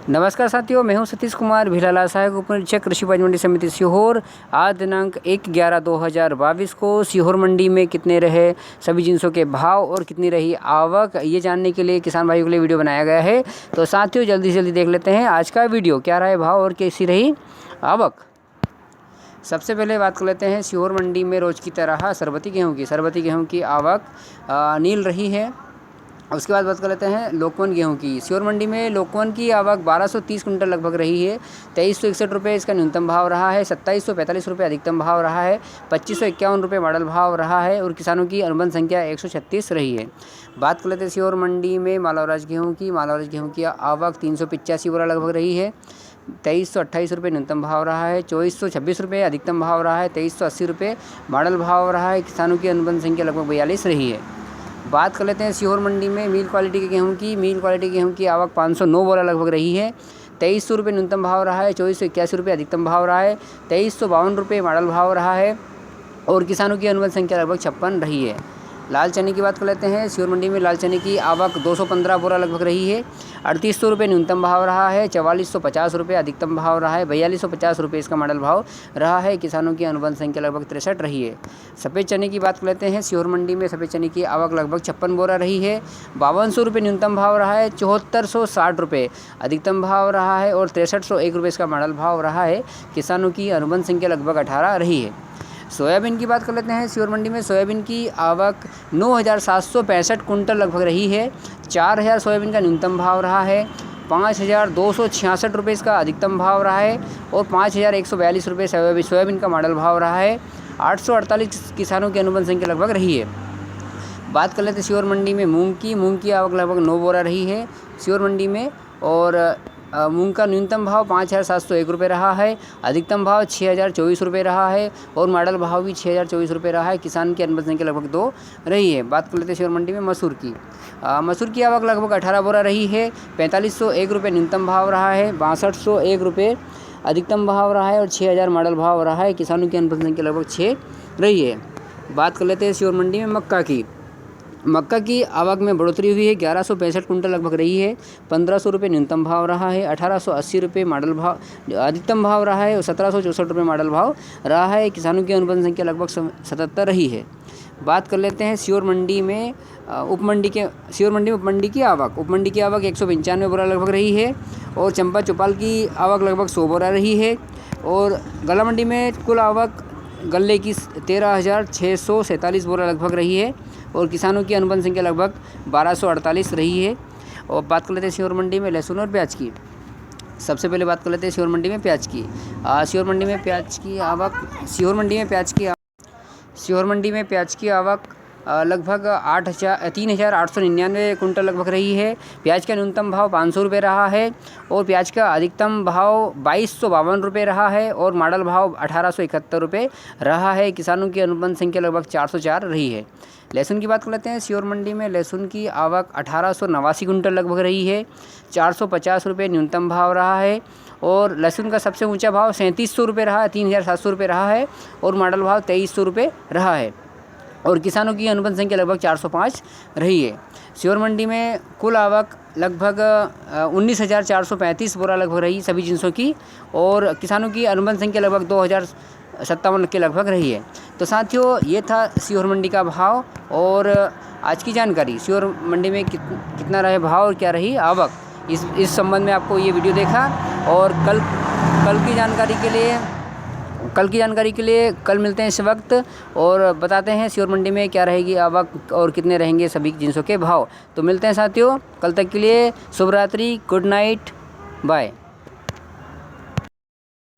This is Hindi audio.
नमस्कार साथियों, मैं हूं सतीश कुमार भिलाला, सहायक उप निरीक्षक कृषि उपज मंडी समिति सीहोर। आज दिनांक 1/11/2022 को सीहोर मंडी में कितने रहे सभी जिनसों के भाव और कितनी रही आवक, ये जानने के लिए किसान भाइयों के लिए वीडियो बनाया गया है। तो साथियों जल्दी से जल्दी देख लेते हैं आज का वीडियो, क्या रहा है भाव और कैसी रही आवक। सबसे पहले बात कर लेते हैं सीहोर मंडी में रोज़ की तरह सरबती गेहूँ की आवक नील रही है। उसके बाद बात कर लेते हैं लोकवन गेहूं की। सीहोर मंडी में लोकवन की आवक 1230 कुंटल लगभग रही है। 2361 रुपये इसका न्यूनतम भाव रहा है। 2745 रुपये अधिकतम भाव रहा है। 2551 रुपये मॉडल भाव रहा है और किसानों की अनुबंध संख्या 136 रही है। बात कर लेते हैं सीहोर मंडी में मालवराज गेहूँ की आवक 385 बोरा लगभग रही है। 2328 रुपये न्यूनतम भाव रहा है। 2426 रुपये अधिकतम भाव रहा है। 2380 रुपये मॉडल भाव रहा है। किसानों की अनुबंध संख्या लगभग 42 रही है। बात कर लेते हैं सीहोर मंडी में मिल क्वालिटी के गेहूं की आवक 509 बोरा लगभग रही है। 2300 रुपये न्यूनतम भाव रहा है। 2481 रुपये अधिकतम भाव रहा है। 2352 रुपये मॉडल भाव रहा है और किसानों की अनुबंध संख्या लगभग 56 रही है। लाल चने की बात कर लेते हैं। सीहोर मंडी में लाल चने की आवक 215 बोरा लगभग रही है। 3800 रुपये न्यूनतम भाव रहा है। 4450 रुपये अधिकतम भाव रहा है। 4250 रुपये इसका मॉडल भाव रहा है। किसानों की अनुबंध संख्या लगभग 63 रही है। सफ़ेद चने की बात कर लेते हैं। सीहोर मंडी में सफ़ेद चने की आवक लगभग 56 बोरा रही है। 5200 रुपये न्यूनतम भाव रहा है। 7460 रुपये अधिकतम भाव रहा है और 6301 रुपये इसका मॉडल भाव रहा है। किसानों की अनुबंध संख्या लगभग 18 रही है। सोयाबीन की बात कर लेते हैं। सीहोर मंडी में सोयाबीन की आवक 9765 कुंटल लगभग रही है। 4000 सोयाबीन का न्यूनतम भाव रहा है। 5266 रुपये इसका अधिकतम भाव रहा है और 5142 रुपये सोयाबीन का मॉडल भाव रहा है। 848 किसानों की अनुबंध संख्या लगभग रही है। बात कर लेते हैं सीहोर मंडी में मूंग की आवक लगभग 9 बोरा रही है सीहोर मंडी में और मूंग का न्यूनतम भाव 5701 रुपये रहा है। अधिकतम भाव 6024 रुपये रहा है और मॉडल भाव भी 6024 रुपये रहा है। किसान की अनुबंध संख्या लगभग 2 रही है। बात कर लेते हैं सीहोर मंडी में मसूर की आवक लगभग 18 बोरा रही है। 4501 रुपये न्यूनतम भाव रहा है। 6201 रुपये अधिकतम भाव रहा है और 6000 मॉडल भाव रहा है। किसानों की अनुबंध संख्या लगभग 6 रही है। बात कर लेते हैं सीहोर मंडी में मक्का की आवक में बढ़ोतरी हुई है। 1165 कुंटल लगभग रही है। 1500 रुपये न्यूनतम भाव रहा है। 1880 रुपये मॉडल भाव अधिकतम भाव रहा है और 1764 रुपये मॉडल भाव रहा है। किसानों की अनुबंध संख्या लगभग 77 रही है। बात कर लेते हैं सीहोर मंडी में उपमंडी की आवक 195 बोरा लगभग रही है और चंपा चौपाल की आवक लगभग 100 बोरा रही है और गला मंडी में कुल आवक गल्ले की 13,647 बोरा लगभग रही है और किसानों की अनुबंध संख्या लगभग 1248 रही है। और बात कर लेते हैं सीहोर मंडी में लहसुन और प्याज की। सबसे पहले बात कर लेते हैं सीहोर मंडी में प्याज की। सीहोर मंडी में प्याज की आवक लगभग 3,899 कुंटल लगभग रही है। प्याज का न्यूनतम भाव 500 रुपये रहा है और प्याज का अधिकतम भाव 2252 रुपये रहा है और मॉडल भाव 1871 रुपये रहा है। किसानों की अनुबंध संख्या लगभग 404 रही है। लहसुन की बात कर लेते हैं। सीहोर मंडी में लहसुन की आवक 1889 कुंटल लगभग रही है। 450 रुपये न्यूनतम भाव रहा है और लहसुन का सबसे ऊंचा भाव 3700 रुपये रहा है। 3700 रुपये रहा है और मॉडल भाव 2300 रुपये रहा है और किसानों की अनुबंध संख्या लगभग 405 रही है। सीहोर मंडी में कुल आवक लगभग 19,435 बोरा लगभग रही सभी जिनसों की और किसानों की अनुबंध संख्या लगभग 2057 के लगभग रही है। तो साथियों ये था सीहोर मंडी का भाव और आज की जानकारी। सीहोर मंडी में कितना रहे भाव और क्या रही आवक, इस संबंध में आपको ये वीडियो देखा और कल की जानकारी के लिए कल मिलते हैं इस वक्त और बताते हैं सीहोर मंडी में क्या रहेगी आवक और कितने रहेंगे सभी जिनसों के भाव। तो मिलते हैं साथियों, कल तक के लिए शुभ रात्रि, गुड नाइट, बाय।